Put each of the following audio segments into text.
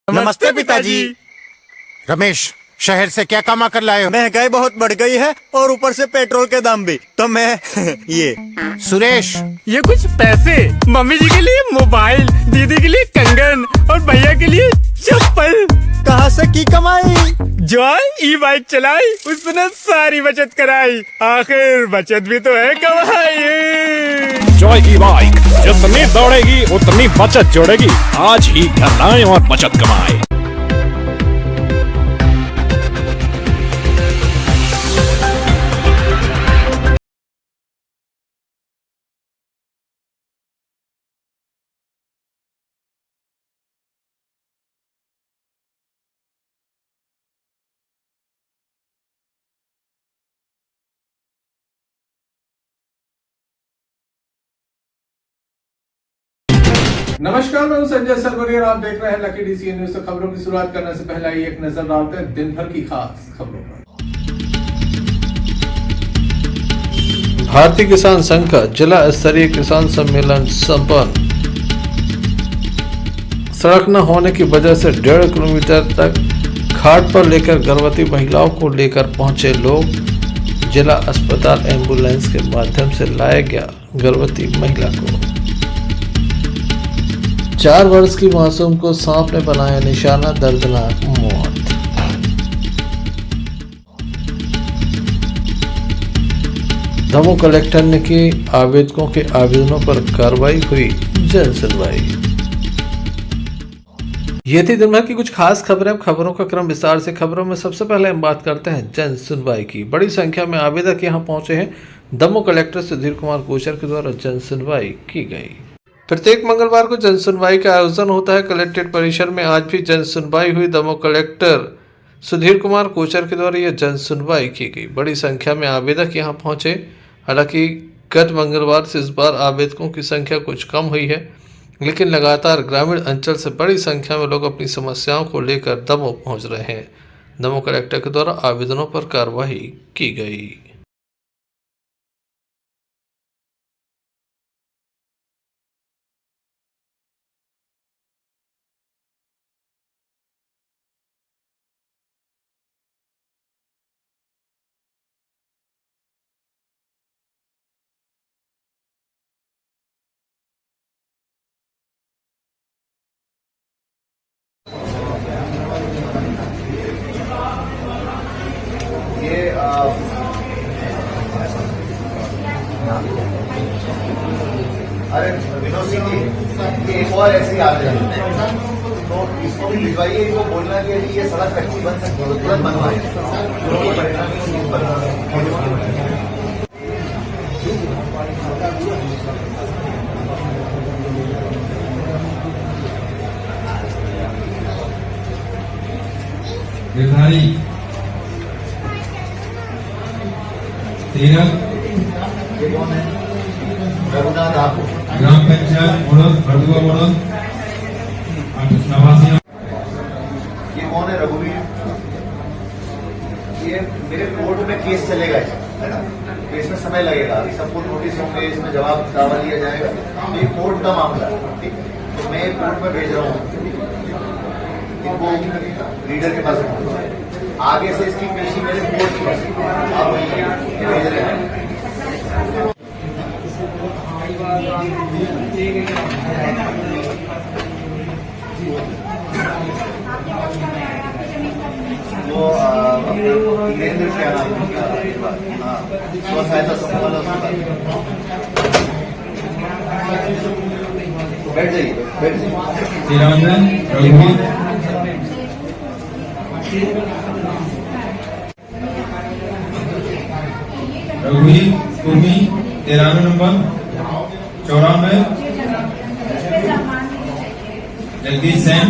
नमस्ते पिताजी। रमेश, शहर से क्या कमा कर लाए हो? महंगाई बहुत बढ़ गई है और ऊपर से पेट्रोल के दाम भी, तो मैं ये। सुरेश, ये कुछ पैसे मम्मी जी के लिए मोबाइल, दीदी के लिए कंगन और भैया के लिए चप्पल। कहाँ से की कमाई? जॉय ई बाइक चलाई, उसने सारी बचत कराई, आखिर बचत भी तो है कमाई। जॉय ई बाइक जितनी दौड़ेगी उतनी बचत जोड़ेगी। आज ही घर लाएं और बचत कमाएं। नमस्कार, मैं हूं संजय सरवरिया और आप देख रहे हैं लकी डीसी न्यूज। तो खबरों की शुरुआत करने से पहले आइए एक नजर डालते हैं दिन भर की खास खबरों पर। भारतीय किसान संघ का जिला स्तरीय किसान सम्मेलन संपन्न। सड़क न होने की वजह से 1.5 किलोमीटर तक घाट पर लेकर गर्भवती महिलाओं को लेकर पहुंचे लोग। जिला अस्पताल एम्बुलेंस के माध्यम से लाया गया गर्भवती महिला को। 4 वर्ष की मासूम को सांप ने बनाया निशाना, दर्दनाक मौत। दमोह कलेक्टर ने की आवेदकों के आवेदनों पर कार्रवाई, हुई जन सुनवाई। ये थी दिन भर की कुछ खास खबरें। अब खबरों का क्रम विस्तार से। खबरों में सबसे पहले हम बात करते हैं जन सुनवाई की। बड़ी संख्या में आवेदक यहां पहुंचे हैं। दमोह कलेक्टर सुधीर कुमार कोचर के द्वारा जन सुनवाई की गई। प्रत्येक मंगलवार को जन सुनवाई का आयोजन होता है। कलेक्ट्रेट परिसर में आज भी जन सुनवाई हुई। दमोह कलेक्टर सुधीर कुमार कोचर के द्वारा यह जन सुनवाई की गई। बड़ी संख्या में आवेदक यहां पहुंचे। हालांकि गत मंगलवार से इस बार आवेदकों की संख्या कुछ कम हुई है, लेकिन लगातार ग्रामीण अंचल से बड़ी संख्या में लोग अपनी समस्याओं को लेकर दमोह पहुंच रहे हैं। दमोह कलेक्टर के द्वारा आवेदनों पर कार्रवाई की गई। अरे विनोद सिंह जी, ये एक और ऐसी आ रही है, तो इसको भी भिजवाइए। इनको बोलना कि ये सड़क कच्ची बन सकती है, तुरंत बनवाए। गिरधारी तीरथ, ये कौन है? रघुनाथ आपको ग्राम पंचायत मोड़द, बड़ुआ मोड़द, 89। ये कौन है? रघुवीर। ये मेरे कोर्ट में केस चलेगा, है ना? केस में समय लगेगा। अभी सबको नोटिस होंगे, इसमें जवाब दावा दिया जाएगा। ये कोर्ट का मामला है, ठीक? तो मैं कोर्ट में भेज रहा हूँ इनको, लीडर के पास। आगे से इसकी पेशी मेरे कोर्ट में आप भेज रहे हैं। वो वीरेंद्र क्या नाम है? हाँ, स्व सहायता समूह वाला उसका। बैठ जाइए, बैठ जाइए। तिरानवे रघुवीर, रघुवीर कुर्मी 93 नंबर, 94 जगदीश सेन,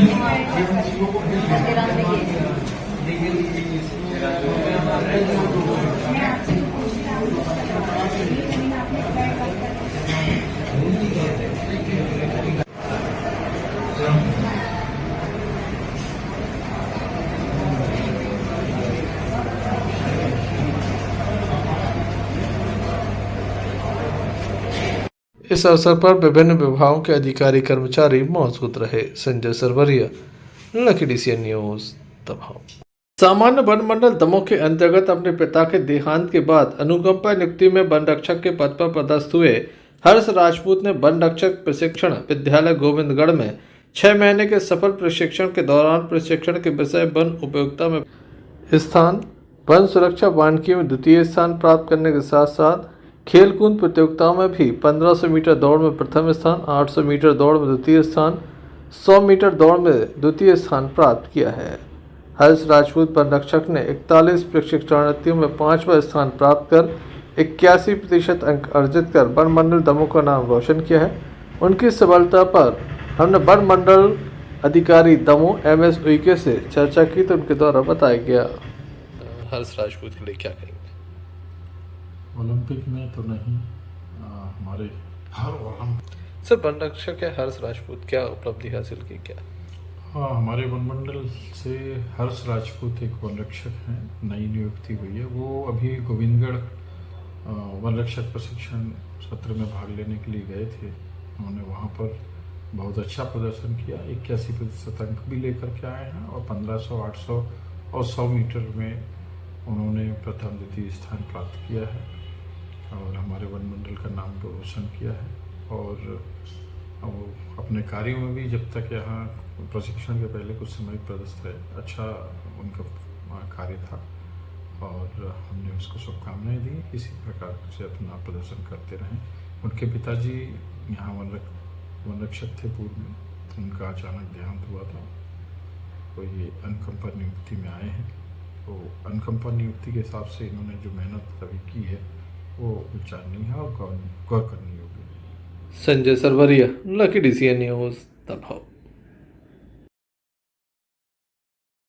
इस अवसर पर विभिन्न विभागों के अधिकारी कर्मचारी मौजूद रहे। संजय सरवरिया, लकी DCN न्यूज दबाव। सामान्य वन मंडल दमोह के अंतर्गत अपने पिता के देहांत के बाद अनुकंपा नियुक्ति में वन रक्षक के पद पर पदस्थ हुए हर्ष राजपूत ने वन रक्षक प्रशिक्षण विद्यालय गोविंदगढ़ में 6 महीने के सफल प्रशिक्षण के दौरान प्रशिक्षण के विषय वन उपयोगिता में स्थान, वन सुरक्षा वानिकी में द्वितीय स्थान प्राप्त करने के साथ साथ खेलकूद प्रतियोगिताओं में भी 1500 मीटर दौड़ में प्रथम स्थान, 800 मीटर दौड़ में द्वितीय स्थान, 100 मीटर दौड़ में द्वितीय स्थान प्राप्त किया है। हर्ष राजपूत वन रक्षक ने 41 प्रशिक्षणार्थियों में 5वां स्थान प्राप्त कर 81% अंक अर्जित कर वन मंडल दमोह का नाम रोशन किया है। उनकी सफलता पर हमने वन मंडल अधिकारी दमोह MS उइके से चर्चा की तो उनके द्वारा बताया गया। हर्ष राजपूत के लिए क्या कहेंगे? ओलंपिक में तो नहीं, हमारे हर सर वन रक्षक है हर्ष राजपूत, क्या उपलब्धि हासिल की क्या? हाँ, हमारे वन मंडल से हर्ष राजपूत एक वन रक्षक हैं, नई नियुक्ति हुई है। वो अभी गोविंदगढ़ वन रक्षक प्रशिक्षण सत्र में भाग लेने के लिए गए थे। उन्होंने वहाँ पर बहुत अच्छा प्रदर्शन किया, 81% अंक भी लेकर के आए हैं और 1500, 800 और 100 मीटर में उन्होंने प्रथम द्वितीय स्थान प्राप्त किया है और हमारे वन मंडल का नाम रोशन किया है। और वो अपने कार्यों में भी जब तक यहाँ प्रशिक्षण के पहले कुछ समय पदस्थ रहे, अच्छा उनका कार्य था और हमने उसको शुभकामनाएं दी। इसी प्रकार से अपना प्रदर्शन करते रहें। उनके पिताजी यहाँ वन रक्षक थे पूर्व में, उनका अचानक देहांत हुआ था, तो ये अनुकंपा नियुक्ति में आए हैं। तो अनुकंपा नियुक्ति के हिसाब से इन्होंने जो मेहनत अभी की है वो विचारनीय है और गौर करनी होगी। Sanjay Sarwariya, Lucky DCN news Damoh.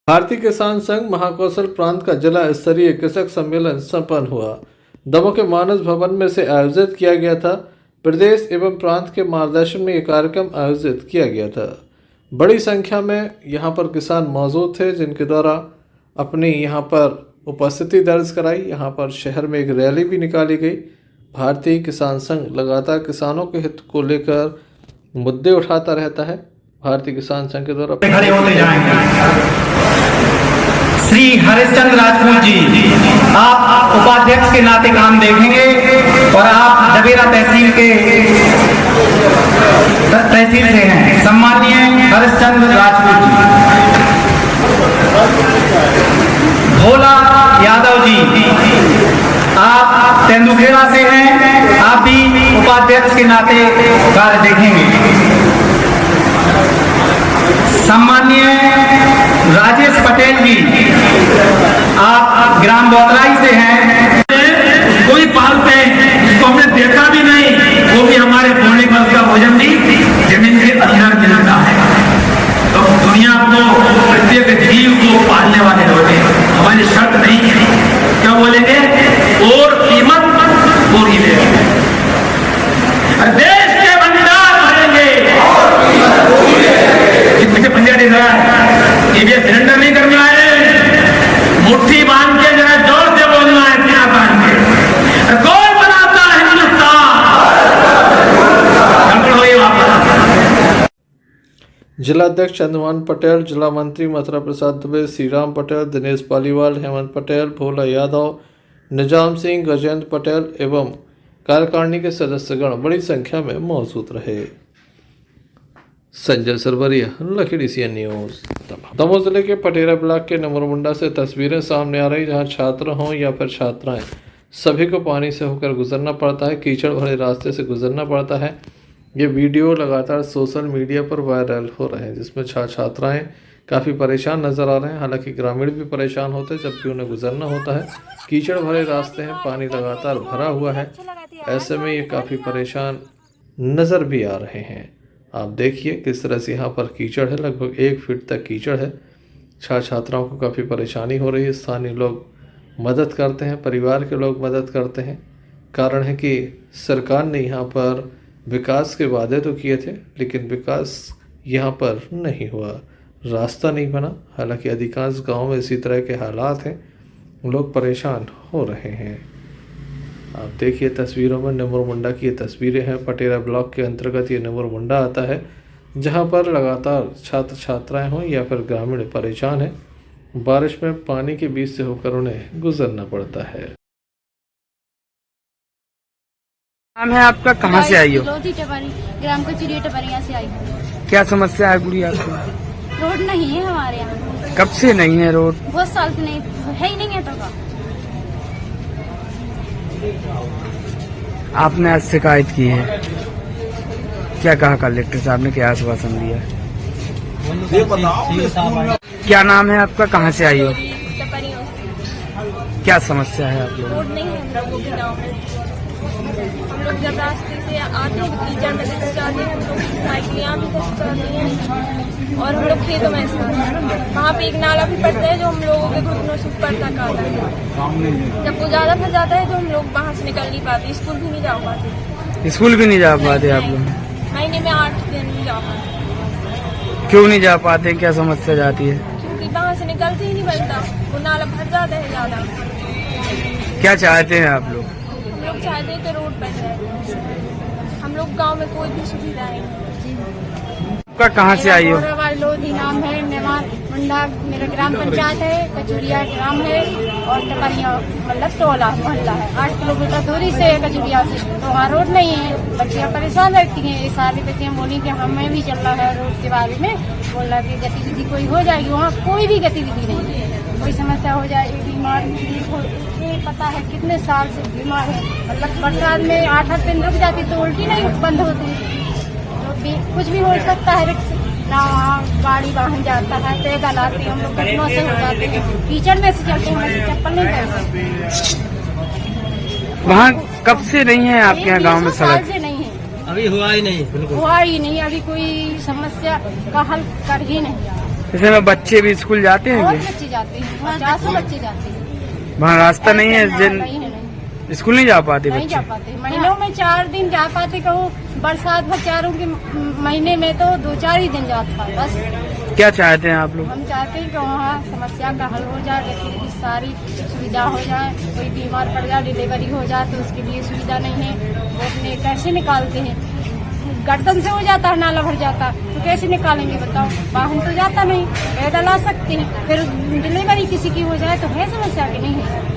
भारतीय किसान संघ महाकौशल प्रांत का जिला स्तरीय कृषक सम्मेलन संपन्न हुआ। दमोह के मानस भवन में से आयोजित किया गया था। प्रदेश एवं प्रांत के मार्गदर्शन में यह कार्यक्रम आयोजित किया गया था। बड़ी संख्या में यहाँ पर किसान मौजूद थे जिनके द्वारा अपनी यहाँ पर उपस्थिति दर्ज कराई। यहाँ पर शहर में एक रैली भी निकाली गई। भारतीय किसान संघ लगातार किसानों के हित को लेकर मुद्दे उठाता रहता है। भारतीय किसान संघ के द्वारा खड़े होते जाएंगे। श्री हरिश्चंद्र राजपूत जी, आप उपाध्यक्ष के नाते काम देखेंगे और आप जबेरा तहसील से हैं। सम्माननीय हरिश्चंद्र राजपूत जी। भोला यादव जी, आप तेंदुखेड़ा से हैं, आप भी उपाध्यक्ष के नाते कार्य देखेंगे। सम्माननीय राजेश पटेल जी, आप ग्राम बोतलाई से हैं। कोई पालते हैं जिसको हमने देखा भी नहीं, वो भी हमारे बोलने पर उसका भोजन भी जमीन के अंदर मिलता है। तो दुनिया को, प्रत्येक जीव को पालने वाले होते हैं। हमारी शर्त नहीं है, क्या बोलेंगे, और कीमत पूरी देंगे, देश के भंडार भरेंगे। मुझे पंजा दे रहा है, ये सिलेंडर नहीं करना है, मुट्ठी बांध के जरा जोर से बोलना है, सीना बांध के। कौन बनाता है हिंदुस्तान? गड़बड़ हुई वापस। जिलाध्यक्ष चंद्रमान पटेल, जिला मंत्री मथुरा प्रसाद दुबे, श्रीराम पटेल, दिनेश पालीवाल, हेमंत पटेल, भोला यादव, निजाम सिंह, गजेंद्र पटेल एवं कार्यकारिणी के सदस्यगण बड़ी संख्या में मौजूद रहे। संजय सरवरिया, लकी DCN न्यूज दमोह जिले के पटेरा ब्लॉक के नमरमुंडा से तस्वीरें सामने आ रही, जहां छात्र हों या फिर छात्राएं, सभी को पानी से होकर गुजरना पड़ता है, कीचड़ भरे रास्ते से गुजरना पड़ता है। ये वीडियो लगातार सोशल मीडिया पर वायरल हो रहे हैं, जिसमें छात्राएं काफ़ी परेशान नजर आ रहे हैं। हालांकि ग्रामीण भी परेशान होते हैं जबकि उन्हें गुजरना होता है। कीचड़ भरे रास्ते हैं, पानी लगातार भरा हुआ है, ऐसे में ये काफ़ी परेशान नज़र भी आ रहे हैं। आप देखिए किस तरह से यहाँ पर कीचड़ है, लगभग 1 फीट तक कीचड़ है। छात्राओं को काफ़ी परेशानी हो रही है। स्थानीय लोग मदद करते हैं, परिवार के लोग मदद करते हैं। कारण है कि सरकार ने यहाँ पर विकास के वादे तो किए थे, लेकिन विकास यहाँ पर नहीं हुआ, रास्ता नहीं बना। हालांकि अधिकांश गाँव में इसी तरह के हालात हैं, लोग परेशान हो रहे हैं। आप देखिए तस्वीरों में नमरमुंडा की ये तस्वीरें हैं। पटेरा ब्लॉक के अंतर्गत ये नमरमुंडा आता है। जहां पर लगातार छात्र छात्राएं हों या फिर ग्रामीण परेशान हैं। बारिश में पानी के बीच से होकर उन्हें गुजरना पड़ता है। नाम है आपका, कहाँ से आई हो? लोधी टपरी, ग्राम कचूरी टपरिया से आई हूँ। क्या समस्या है गुड़िया आपको? रोड नहीं है हमारे यहाँ। कब से नहीं है रोड? बहुत साल से नहीं है, ही नहीं है तो का। आपने आज शिकायत की है, क्या कहा कलेक्टर साहब ने, क्या आश्वासन दिया? क्या नाम है आपका, कहाँ से आई हो? टपरियों से। क्या समस्या है आप लोगों? रोड नहीं है हम लोगों के गाँव में। हम लोग जब रास्ते से आते हैं कीचड़ में धंस जाते हैं, हम लोग साइकिलियाँ भी धंस जाती हैं और हम लोग खेतों में वहाँ पे एक नाला भी पड़ता है जो हम लोगों के घुटनों से ऊपर तक आता है। जब वो ज्यादा फंस जाता है तो हम लोग वहाँ से निकल नहीं पाते, स्कूल भी नहीं जा पाते। स्कूल भी नहीं जा पाते आप लोग? महीने में 8 दिन नहीं जा पाते। क्यों नहीं जा पाते, क्या समस्या जाती है? क्योंकि वहाँ से निकलते ही नहीं बनता, वो नाला भर जाता है ज्यादा। क्या चाहते हैं आप लोग? हम लोग चाहते हैं कि रोड बन जाए। हम लोग गांव में कोई भी सुविधा नहीं है। आपका कहाँ से आई हो? लोधी नाम है, मेहमान मुंडा मेरा ग्राम पंचायत है, कचूरिया ग्राम है और टपरिया मतलब टोला मोहल्ला है। 8 किलोमीटर दूरी से है कचूरिया से, तो वहाँ रोड नहीं है। बच्चियाँ परेशान रहती हैं। ये सारी बच्चियाँ बोली कि हमें भी चलना है रोड के बारे में, बोल रहा कि गतिविधि कोई हो जाएगी। वहाँ कोई भी गतिविधि नहीं है, कोई समस्या हो जाएगी, बीमार पता है कितने साल से बीमार है। मतलब बरसात में 8 दिन रुक जाती तो उल्टी नहीं बंद होती, तो कुछ भी हो सकता है। ना वहाँ गाड़ी वाहन जाता है, पैदल आते हैं हम लोग, घुटनों से हो जाते हैं, कीचड़ में से चलते हैं, चप्पल नहीं पहन सकते। वहाँ कब से नहीं है आपके यहाँ गाँव में सड़क? से नहीं है, अभी हुआ ही नहीं, हुआ ही नहीं। अभी कोई समस्या का हल कर ही नहीं रहा। जैसे में बच्चे भी स्कूल जाते हैं? बहुत बच्चे जाते हैं, 50 बच्चे जाते हैं। वहाँ रास्ता नहीं है, नहीं है, स्कूल नहीं जा पाते नहीं जा बच्चे? पाते। महीनों में 4 दिन जा पाते, कहूँ बरसात बचारों के महीने में तो 2-4 ही दिन जाता है बस। क्या चाहते हैं आप लोग? हम चाहते हैं कि वहाँ समस्या का हल हो जाए, गतिविधि सारी सुविधा हो जाए। कोई बीमार पड़ जाए, डिलीवरी हो जाए तो उसके लिए सुविधा नहीं है। वो अपने कैसे निकालते हैं? गर्दन से हो जाता है, नाला भर जाता तो कैसे निकालेंगे बताओ? वाहन तो जाता नहीं, पैदल आ सकते हैं। फिर डिलीवरी किसी की हो जाए तो है समस्या की नहीं है।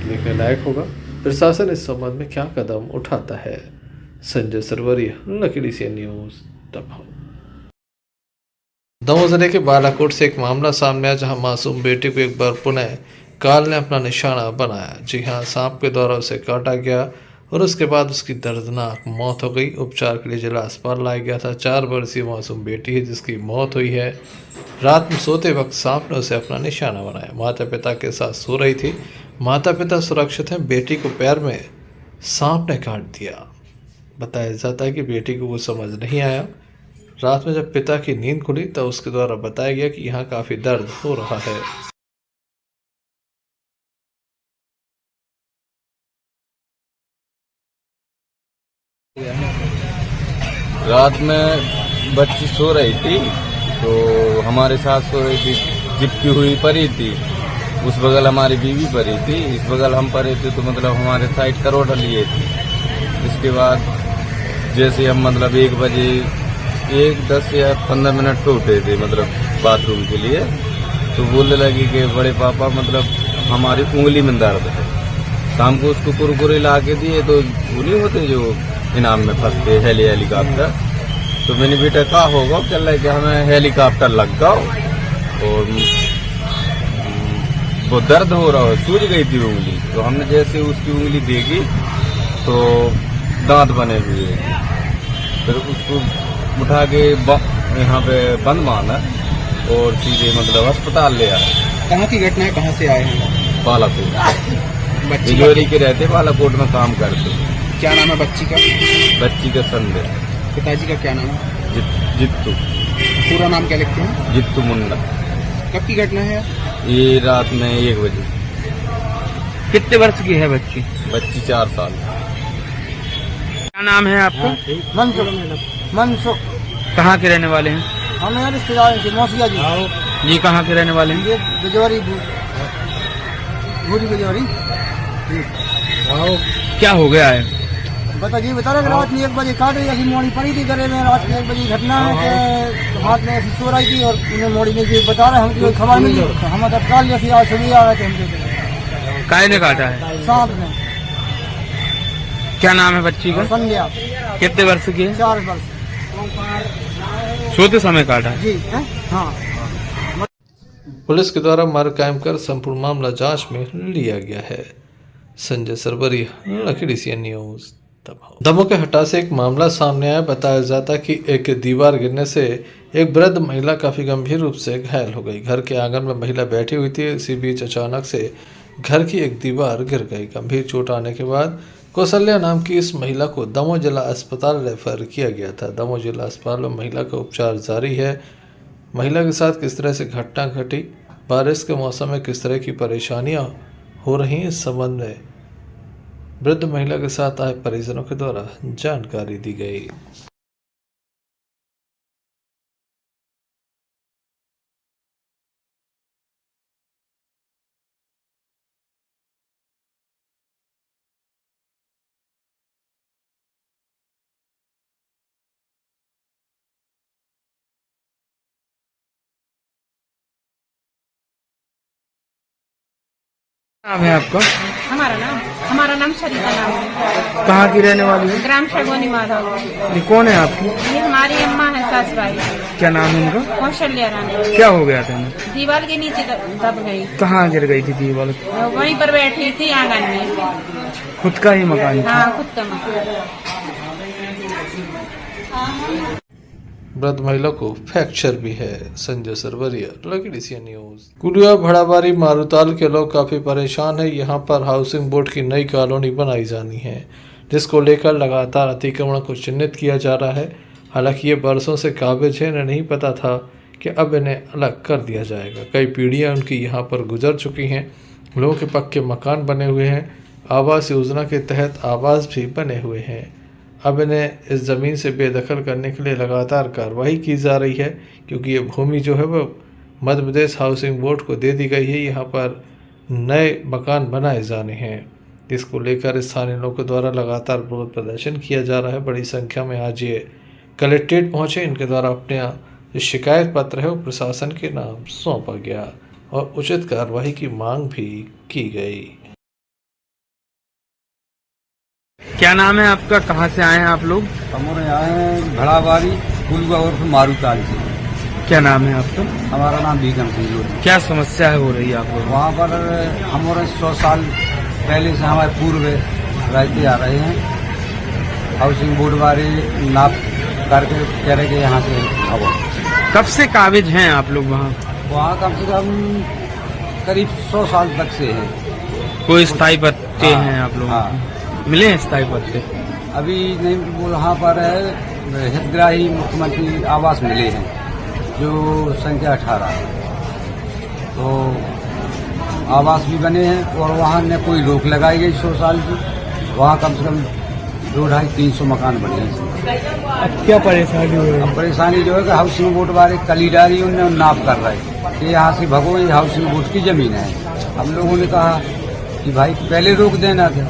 देखने लायक होगा प्रशासन इस संबंध में क्या कदम उठाता है। Sanjay Sarwariya, Lucky DCN news, Damoh. दमोह जिले के बालाकोट से एक मामला सामने आया जहां मासूम बेटी को एक बार पुनः काल ने अपना निशाना बनाया। जी हां, सांप के द्वारा उसे काटा गया और उसके बाद उसकी दर्दनाक मौत हो गई। उपचार के लिए जिला अस्पताल लाया गया था। 4 वर्षीय मासूम बेटी है जिसकी मौत हुई है। रात में सोते वक्त सांप ने उसे अपना निशाना बनाया। माता पिता के साथ सो रही थी। माता पिता सुरक्षित हैं। बेटी को पैर में सांप ने काट दिया। बताया जाता है कि बेटी को वो समझ नहीं आया। रात में जब पिता की नींद खुली तब उसके द्वारा बताया गया कि यहाँ काफ़ी दर्द हो रहा है। रात में बच्ची सो रही थी तो हमारे साथ सो रही थी, चिपकी हुई पड़ी थी। उस बगल हमारी बीवी पड़ी थी, इस बगल हम पड़े थे, तो मतलब हमारे साइड करोड़ लिए थी। इसके बाद जैसे हम मतलब 1 बजे 10 या 15 मिनट पे उठे थे मतलब बाथरूम के लिए, तो बोलने लगी कि बड़े पापा मतलब हमारी उंगली में दर्द है। शाम को उसको कुरकुरे ला के दिए, तो वो नहीं होते जो इनाम में फंसते हेलीकॉप्टर, तो मैंने बेटा कहा होगा, कह रहा है कि हमें हेलीकॉप्टर लग गया और वो दर्द हो रहा है, सूज गई थी उंगली। तो हमने जैसे उसकी उंगली देखी तो दांत बने हुए, फिर उसको उठा के यहाँ पे बंद मारना और सीधे मतलब अस्पताल ले आए। कहाँ की घटना है, कहाँ से आए हैं? बालाकोट, तिजोरी के रहते, बालाकोट में काम करते। क्या नाम है बच्ची का? बच्ची का संदेह। पिताजी का क्या नाम है? जित्तू। पूरा नाम क्या लिखते हैं? जित्तू मुंडा। कब की घटना है? ये रात में 1 बजे। कितने वर्ष की है बच्ची? बच्ची 4 साल। क्या नाम है आपका? मनसुख। कहाँ के रहने वाले हैं? हम यहाँ रिश्तेदार हैं, मौसिया जी। जी कहाँ के रहने वाले हैं? गजवारी, भूरी गजवारी। क्या हो गया है? बताइए बता रहे रात में 1 बजे काट रही ऐसी मोड़ी पड़ी थी गले में। रात में 1 बजे घटना है कि हाथ में ऐसी सो रही थी और उन्हें मोड़ी में जो बता रहे हमको खबर मिली। हम तत्काल जैसे आज सुबह आ रहे थे हमसे। काय ने काटा है? सांप ने। क्या नाम है बच्ची का? संध्या। कितने वर्ष की है? 4 वर्ष। सोते समय काटा है? जी हाँ। पुलिस के द्वारा मार कायम कर संपूर्ण मामला जांच में लिया गया है। Sanjay Sarwariya, Lucky DCN news, Damoh. दमोह के हटा से एक मामला सामने आया। बताया जाता कि एक दीवार गिरने से एक वृद्ध महिला काफी गंभीर रूप से घायल हो गई। घर के आंगन में महिला बैठी हुई थी। इसी बीच अचानक से घर की एक दीवार गिर गई। गंभीर चोट आने के बाद कौशल्या नाम की इस महिला को दमोह जिला अस्पताल रेफर किया गया था। दमोह जिला अस्पताल में महिला का उपचार जारी है। महिला के साथ किस तरह से घटना घटी, बारिश के मौसम में किस तरह की परेशानियां हो रही, इस संबंध में वृद्ध महिला के साथ आए परिजनों के द्वारा जानकारी दी गई। नाम है आपका? हमारा नाम सरिता नाम है। कहाँ की रहने वाली है? ग्राम शगोनी माधव। ये कौन है आपकी? ये हमारी अम्मा है, सास भाई। क्या नाम है उनका? कौशल्या रानी। क्या हो गया था इन्हें? दीवार के नीचे दब गई। कहाँ गिर गई थी दीवार? वहीं पर बैठी थी आंगन में। खुद का ही मकान था? हाँ, खुद का मकान। वृद्ध महिला को फ्रैक्चर भी है। Sanjay Sarwariya, Lucky DCN news. कुलिया भड़ाबारी मारूताल के लोग काफी परेशान है। यहाँ पर हाउसिंग बोर्ड की नई कॉलोनी बनाई जानी है, जिसको लेकर लगातार अतिक्रमण को चिन्हित किया जा रहा है। हालांकि ये बरसों से काबिज है, इन्हें नहीं पता था कि अब इन्हें अलग कर दिया जाएगा। कई पीढ़ियाँ उनकी यहाँ पर गुजर चुकी हैं। लोगों के पक्के मकान बने हुए हैं। आवास योजना के तहत आवास भी बने हुए हैं। अब इन्हें इस ज़मीन से बेदखल करने के लिए लगातार कार्रवाई की जा रही है, क्योंकि ये भूमि जो है वो मध्य प्रदेश हाउसिंग बोर्ड को दे दी गई है। यहाँ पर नए मकान बनाए जाने हैं, जिसको लेकर स्थानीय लोगों के द्वारा लगातार विरोध प्रदर्शन किया जा रहा है। बड़ी संख्या में आज ये कलेक्ट्रेट पहुँचे। इनके द्वारा अपने जो शिकायत पत्र है वो प्रशासन के नाम सौंपा गया और उचित कार्रवाई की मांग भी की गई। क्या नाम है आपका? कहाँ से आए हैं आप लोग? हमारे आए हैं भड़ाबारी कुलवा और मारूताल से। क्या नाम है आपका? हमारा नाम भीगम सिंह। क्या समस्या है हो रही है आपको? वहाँ पर हमारे 100 साल पहले से हमारे पूर्व रहते आ रहे हैं। हाउसिंग बोर्ड वाले नाप करके कह रहे कि यहाँ से अब कब से काबिज हैं आप लोग वहाँ कम से कम करीब 100 साल तक से है। कोई स्थायी पत्ते हैं आप लोग? हाँ, मिले हैं स्थायी पत्ते? अभी नहीं, वो यहाँ पर है हितग्राही मुख्यमंत्री आवास मिले हैं जो संख्या 18 है। तो आवास भी बने हैं और वहाँ ने कोई रोक लगाई गई 100 साल की। वहाँ कम से कम 200-300 मकान बने हैं। अब क्या परेशानी हो रही है? परेशानी जो है कि हाउसिंग बोर्ड वाले कलीडारी उन्हें नाप कर रहे हैं कि यहाँ से भगो, ये हाउसिंग बोर्ड की जमीन है। हम लोगों ने कहा कि भाई पहले रोक देना था,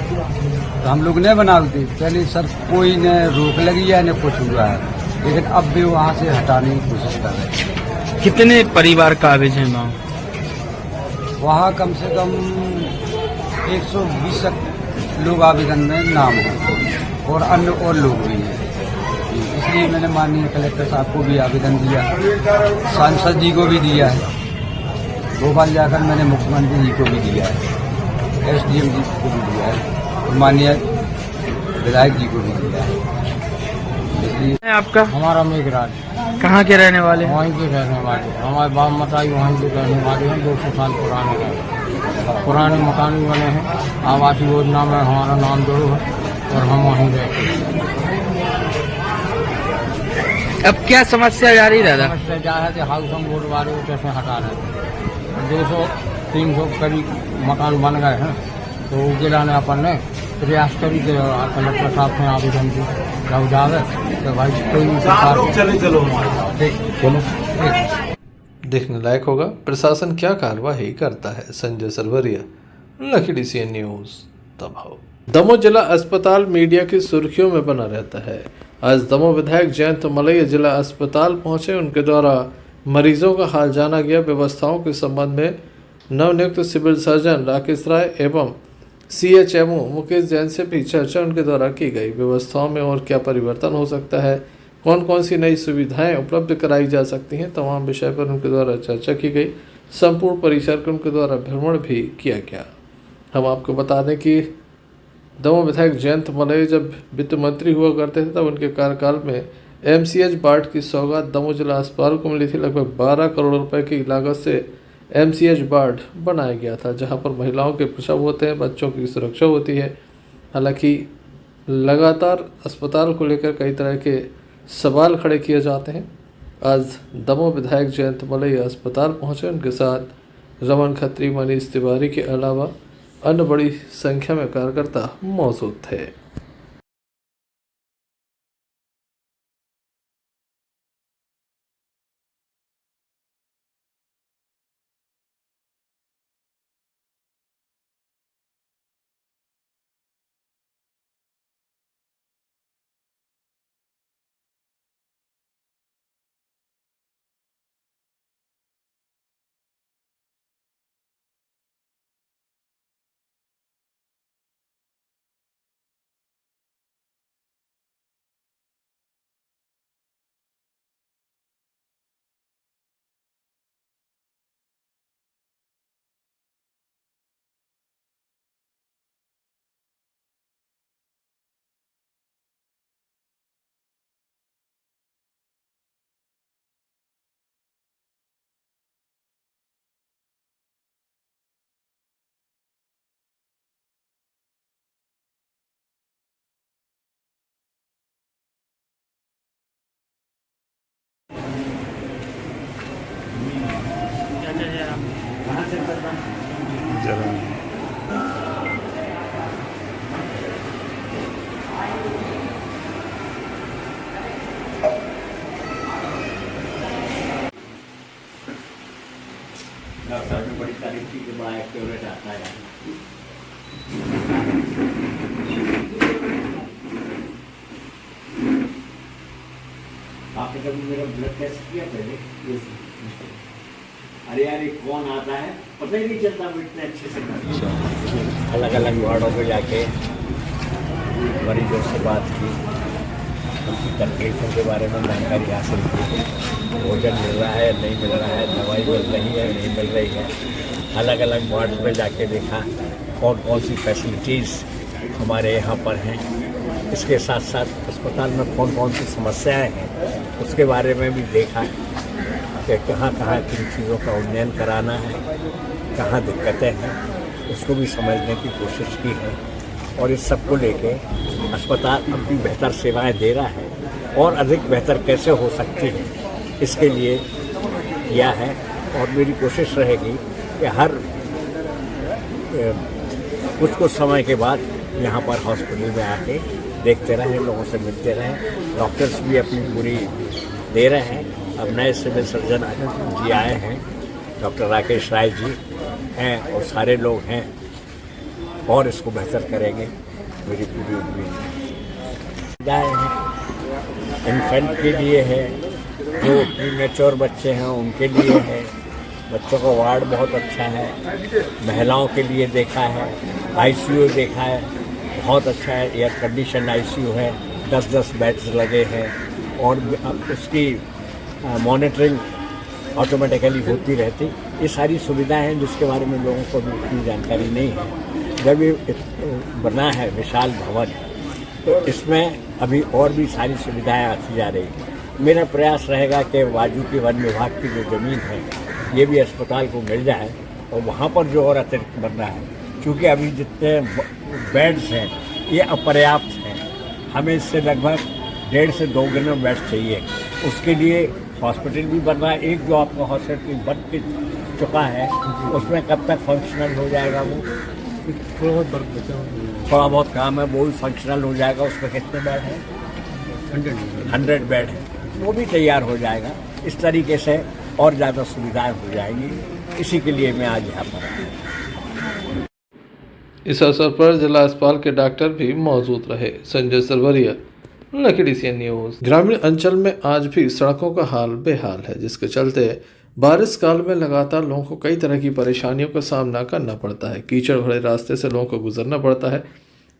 तो हम लोग नहीं बनाते पहले। सर कोई ने रोक लगी है न कुछ हुआ है, लेकिन अब भी वहाँ से हटाने की कोशिश कर रहे हैं। कितने परिवार काबिज हैं वहाँ कम से कम 120 लोग आवेदन में नाम है और अन्य और लोग भी हैं। इसलिए मैंने माननीय कलेक्टर साहब को भी आवेदन दिया, सांसद जी को भी दिया है, भोपाल जाकर मैंने मुख्यमंत्री जी को भी दिया है, SDM जी को भी दिया है, माननीय विधायक जी को भी दिया है। इसलिए आपका? हमारा मेघराज। कहाँ के रहने वाले? वहीं के रहने वाले, हमारे बाप मताई वहीं के रहने वाले हैं। 200 साल पुराने मकान भी बने हैं। आवास योजना में हमारा नाम जोड़ो है और हम वहीं रहते हैं। अब क्या समस्या जारी दादा? समस्या क्या है कि हाउसिंग बोर्ड वाले कैसे हटा रहे हैं। 200-300 करीब मकान बन गए हैं, तो गिराने अपन ने प्रयास करी कि कलेक्टर साहब से आवेदन की जब जावे तो भाई कोई चलो देखने लायक होगा प्रशासन क्या कार्रवाई करता है। Sanjay Sarwariya, Lucky DCN news, Damoh. दमोह जिला अस्पताल मीडिया की सुर्खियों में बना रहता है। आज दमोह विधायक जयंत मलैया जिला अस्पताल पहुंचे। उनके द्वारा मरीजों का हाल जाना गया। व्यवस्थाओं के संबंध में नवनियुक्त सिविल सर्जन राकेश राय एवं CHMO मुकेश जैन से भी चर्चा उनके द्वारा की गई। व्यवस्थाओं में और क्या परिवर्तन हो सकता है, कौन कौन सी नई सुविधाएं उपलब्ध कराई जा सकती हैं, तमाम विषय पर उनके द्वारा चर्चा की गई। संपूर्ण परिसर का उनके द्वारा भ्रमण भी किया गया। हम आपको बता दें कि दमोह विधायक जयंत मलैया जब वित्त मंत्री हुआ करते थे तब उनके कार्यकाल में MCH वार्ड की सौगात दमोह जिला अस्पताल को मिली थी। लगभग 12 करोड़ रुपए की लागत से MCH वार्ड बनाया गया था, जहां पर महिलाओं के प्रसव होते हैं, बच्चों की सुरक्षा होती है। हालांकि लगातार अस्पताल को लेकर कई तरह के सवाल खड़े किए जाते हैं। आज दमोह विधायक जयंत मलैया अस्पताल पहुंचे। उनके साथ रमन खत्री, मनीष तिवारी के अलावा अन्य बड़ी संख्या में कार्यकर्ता मौजूद थे। बड़ी तारीफ की जब आया फेवरेट आता है। आपने कभी मेरा ब्लड टेस्ट किया पहले? अरे यार ये कौन आता है पता ही नहीं चलता, वो इतने अच्छे से अलग अलग वार्डों में जाके मरीजों से बात की, उनकी तकलीफों के बारे में जानकारी हासिल की। भोजन मिल रहा है, नहीं मिल रहा है, दवाई मिल रही है, नहीं मिल रही है। अलग अलग वार्ड में जाके देखा कौन कौन सी फैसिलिटीज़ हमारे यहाँ पर हैं। इसके साथ साथ अस्पताल में कौन कौन सी समस्याएं हैं उसके बारे में भी देखा कि कहाँ कहाँ किन चीज़ों का उन्नयन कराना है, कहाँ दिक्कतें हैं, उसको भी समझने की कोशिश की है। और इस सब को लेके अस्पताल अपनी बेहतर सेवाएं दे रहा है और अधिक बेहतर कैसे हो सकती है इसके लिए किया है। और मेरी कोशिश रहेगी कि हर कुछ समय के बाद यहाँ पर हॉस्पिटल में आके देखते रहें, लोगों से मिलते रहें। डॉक्टर्स भी अपनी पूरी दे रहे हैं। अब नए सिविल सर्जन जी आए हैं, डॉक्टर राकेश राय जी हैं और सारे लोग हैं और इसको बेहतर करेंगे, मेरी पूरी उम्मीद है। इन्फेंट के लिए है, जो प्रीमेच्योर बच्चे हैं उनके लिए है, बच्चों का वार्ड बहुत अच्छा है, महिलाओं के लिए देखा है, ICU देखा है, बहुत अच्छा है, एयर कंडीशन ICU है, 10-10 बेड्स लगे हैं और उसकी मॉनिटरिंग ऑटोमेटिकली होती रहती। ये सारी सुविधाएं हैं जिसके बारे में लोगों को भी इतनी जानकारी नहीं है। जब ये बना है विशाल भवन तो इसमें अभी और भी सारी सुविधाएं आती जा रही। मेरा प्रयास रहेगा कि वाजू की वन विभाग की जो ज़मीन है ये भी अस्पताल को मिल जाए और वहाँ पर जो और अतिरिक्त बन रहा है, क्योंकि अभी जितने बेड्स हैं ये अपर्याप्त हैं। हमें इससे लगभग 1.5 से 2 गुना बेड चाहिए। उसके लिए हॉस्पिटल भी बन रहा है। एक जो आपका हॉस्पिटल बन के चुका है उसमें कब तक फंक्शनल हो जाएगा, वो थोड़ा बहुत काम है, वो भी फंक्शनल हो जाएगा। उसमें कितने बेड हैं? 100 बेड है, वो भी तैयार हो जाएगा। इस तरीके से और ज़्यादा सुविधाएं हो जाएंगी। इसी के लिए मैं आज यहाँ पर इस अवसर पर जिला अस्पताल के डॉक्टर भी मौजूद रहे। Sanjay Sarwariya, Lucky DCN news. ग्रामीण अंचल में आज भी सड़कों का हाल बेहाल है, जिसके चलते बारिश काल में लगातार लोगों को कई तरह की परेशानियों का सामना करना पड़ता है। कीचड़ भरे रास्ते से लोगों को गुजरना पड़ता है।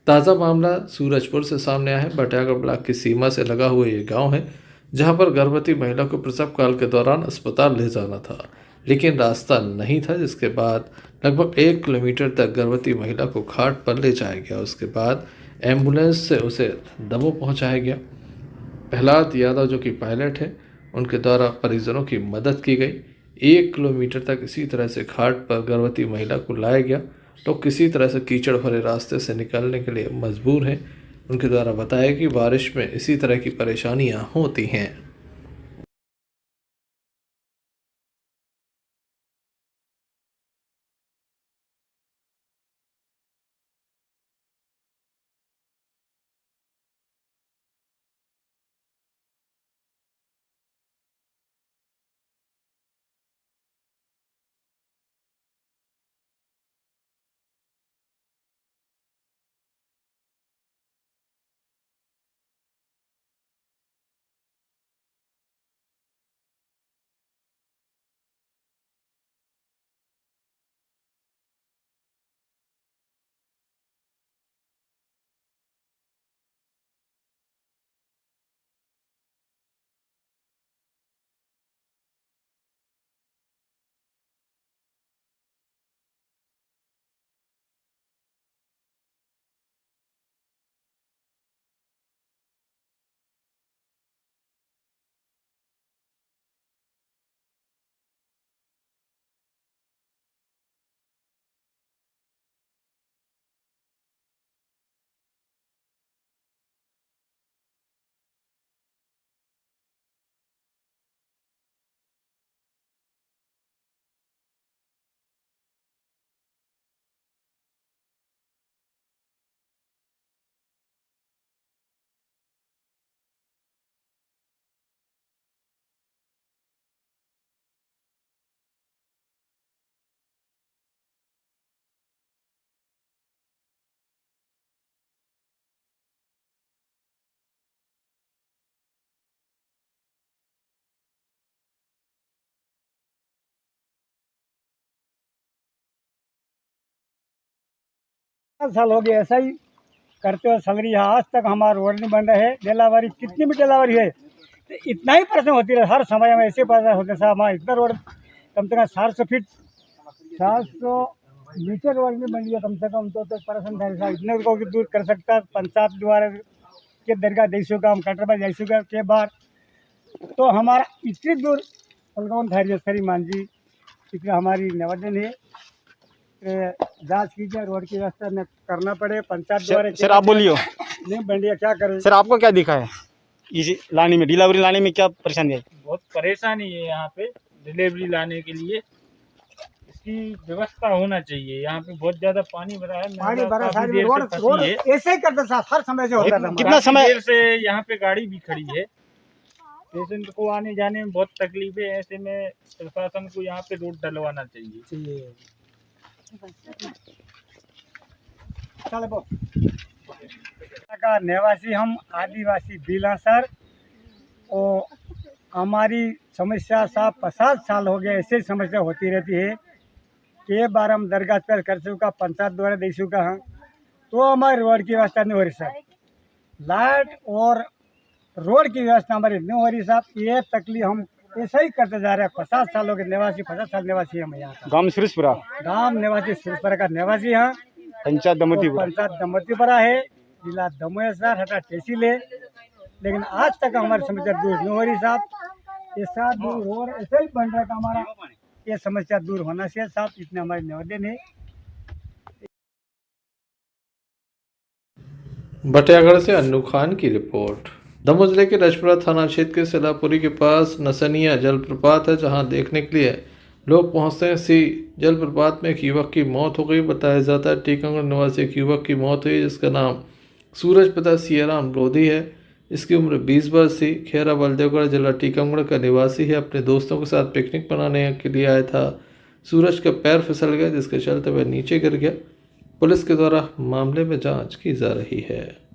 ताज़ा मामला सूरजपुर से सामने आया है। बटियागढ़ ब्लॉक की सीमा से लगा हुआ ये गांव है, जहां पर गर्भवती महिला को प्रसव काल के दौरान अस्पताल ले जाना था, लेकिन रास्ता नहीं था, जिसके बाद लगभग 1 किलोमीटर तक गर्भवती महिला को खाट पर ले जाया गया। उसके बाद एम्बुलेंस से उसे दमोह पहुंचाया गया। प्रहलाद यादव जो कि पायलट है, उनके द्वारा परिजनों की मदद की गई। 1 किलोमीटर तक इसी तरह से खाट पर गर्भवती महिला को लाया गया। लोग किसी तरह से कीचड़ भरे रास्ते से निकलने के लिए मजबूर हैं। उनके द्वारा बताया कि बारिश में इसी तरह की परेशानियां होती हैं। साल हो गया ऐसा ही करते हुए चल रही है। आज तक हमारा रोड नहीं बन रहा है। डेलावारी कितनी भी डेलावारी है तो इतना ही परेशान होती है। हर समय में ऐसे परेशान होते साहब। हमारा इतना रोड कम से कम 700 फीट 700 मीटर रोड नहीं बन रही है कम से कम। तो परेशान था साहब। इतने को दूर कर सकता पंचायत द्वारा के दरगाह जैसू का हम कटरबा जैसू के बाद तो हमारा इतनी दूर अलगौन थारी मान जी इतना हमारी निवेदन है जांच कीजिए। रोड की व्यवस्था न करना पड़े पंचायत द्वारा। सर आप बोलिए नहीं बंडिया क्या करें सर, आपको क्या दिखा है इस लाने में, डिलीवरी लाने में क्या परेशानी है? बहुत परेशानी है यहाँ पे डिलीवरी लाने के लिए। इसकी व्यवस्था होना चाहिए। यहाँ पे बहुत ज्यादा पानी भरा है। पानी भरा रोड ऐसे ही करते साहब। हर समय से होता है। कितना समय देर से यहाँ पे गाड़ी भी खड़ी है। पेशेंट को आने जाने में बहुत तकलीफ है। ऐसे में प्रशासन को यहाँ पे रोड डलवाना चाहिए। का निवासी हम आदिवासी बिला सर और हमारी समस्या साहब 50 साल हो गए ऐसे समस्या होती रहती है कि बार हम दरगाह पर कर चुका पंचायत द्वारा दे चुका हाँ तो हमारी रोड की व्यवस्था नहीं हो रही सर। लाइट और रोड की व्यवस्था हमारी नहीं हो रही साहब। ये तकलीफ हम ऐसा ही करते जा रहे हैं। 50 सालों के निवासी 50 साल निवासी हम यहाँ गाँव सूरजपुरा गाँव निवासी सूरजपुरा का निवासी हाँ। पंचायत दमोतीपुरा है जिला दमोह सर हटा तहसील है। लेकिन आज तक हमारी समस्या दूर नहीं हो रही साहब। ऐसा दूर हो ऐसा ही बन रहा था हमारा। ये समस्या दूर होना चाहिए साहब। इतने हमारे निवेदन है। बटियागढ़ से अन्नू खान की रिपोर्ट। दमोह जिले के रजपुरा थाना क्षेत्र के सिलापुरी के पास नसनिया जलप्रपात है, जहां देखने के लिए लोग पहुंचते हैं। इसी जलप्रपात में एक युवक की मौत हो गई। बताया जाता है टीकमगढ़ निवासी एक युवक की मौत हुई, जिसका नाम सूरज प्रताप सियाराम लोधी है। इसकी उम्र 20 वर्ष थी। खेरा बलदेवगढ़ जिला टीकमगढ़ का निवासी है। अपने दोस्तों के साथ पिकनिक मनाने के लिए आया था। सूरज का पैर फिसल गया, जिसके चलते वह नीचे गिर गया। पुलिस के द्वारा मामले में जांच की जा रही है।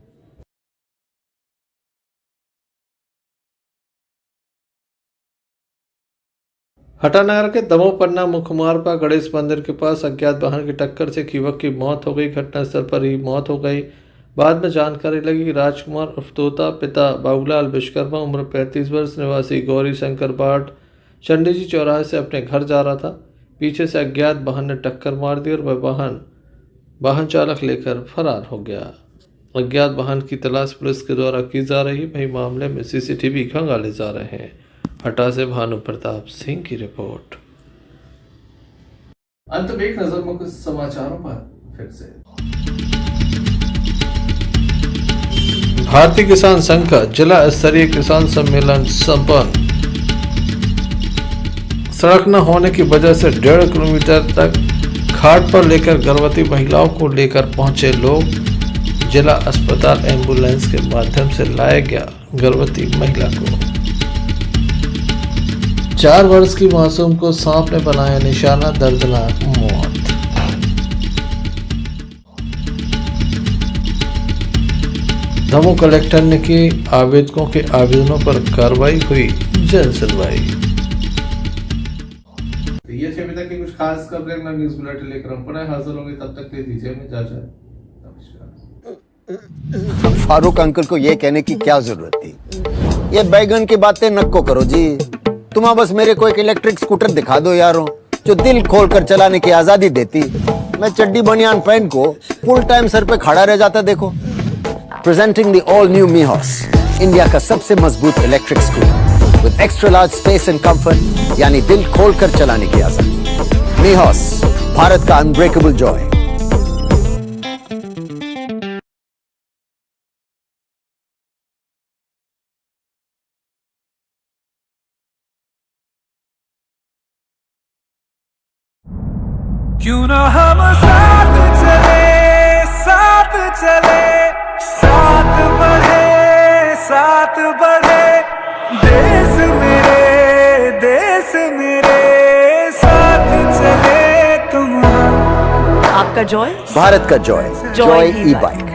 हटानगर के दमोह पन्ना मुख्य मार्ग पर गणेश मंदिर के पास अज्ञात वाहन की टक्कर से एक युवक की मौत हो गई। घटनास्थल पर ही मौत हो गई। बाद में जानकारी लगी कि राजकुमार उर्फ तोता पिता बाबूलाल विश्वकर्मा उम्र 35 वर्ष निवासी गौरी शंकर बाट चंडी जी चौराहे से अपने घर जा रहा था। पीछे से अज्ञात वाहन ने टक्कर मार दी और वह वाहन चालक लेकर फरार हो गया। अज्ञात वाहन की तलाश पुलिस के द्वारा की जा रही। वही मामले में CCTV खंगाले जा रहे हैं। हटा से भानु प्रताप सिंह की रिपोर्ट। अंत में एक नजर मुख्य समाचारों पर फिर से। भारतीय किसान संघ का जिला स्तरीय किसान सम्मेलन संपन्न। सड़क न होने की वजह से 1.5 किलोमीटर तक घाट पर लेकर गर्भवती महिलाओं को लेकर पहुंचे लोग। जिला अस्पताल एम्बुलेंस के माध्यम से लाया गया गर्भवती महिला को। 4 वर्ष की मासूम को सांप ने बनाया निशाना, दर्दनाक मौत। दमोह कलेक्टर ने की आवेदकों के आवेदनों पर कार्रवाई, हुई जन सुनवाई। ये थे अभी तक की कुछ खास खबरें। न्यूज़ बुलेटिन लेकर हम पुनः हाजिर होंगे, तब तक के दीजिए हमें इजाजत। नमस्कार। फारूक अंकल को ये कहने की क्या जरूरत थी? ये बैगन की बातें नको करो जी। तुम बस मेरे को एक इलेक्ट्रिक स्कूटर दिखा दो यारों, जो दिल खोल कर चलाने की आजादी देती। मैं चड्डी बनियान पहन को फुल टाइम सर पे खड़ा रह जाता। देखो, presenting the all new Mihos, India का सबसे मजबूत electric scooter with extra large space and comfort, यानी दिल खोल कर चलाने की आजादी। मीहॉस, भारत का अनब्रेकेबल जॉय। क्यों ना हम साथ चले, साथ चले, साथ बढ़े, देश मेरे साथ चले तुम। आपका जॉय, भारत का जॉय, जॉय ई बाइक।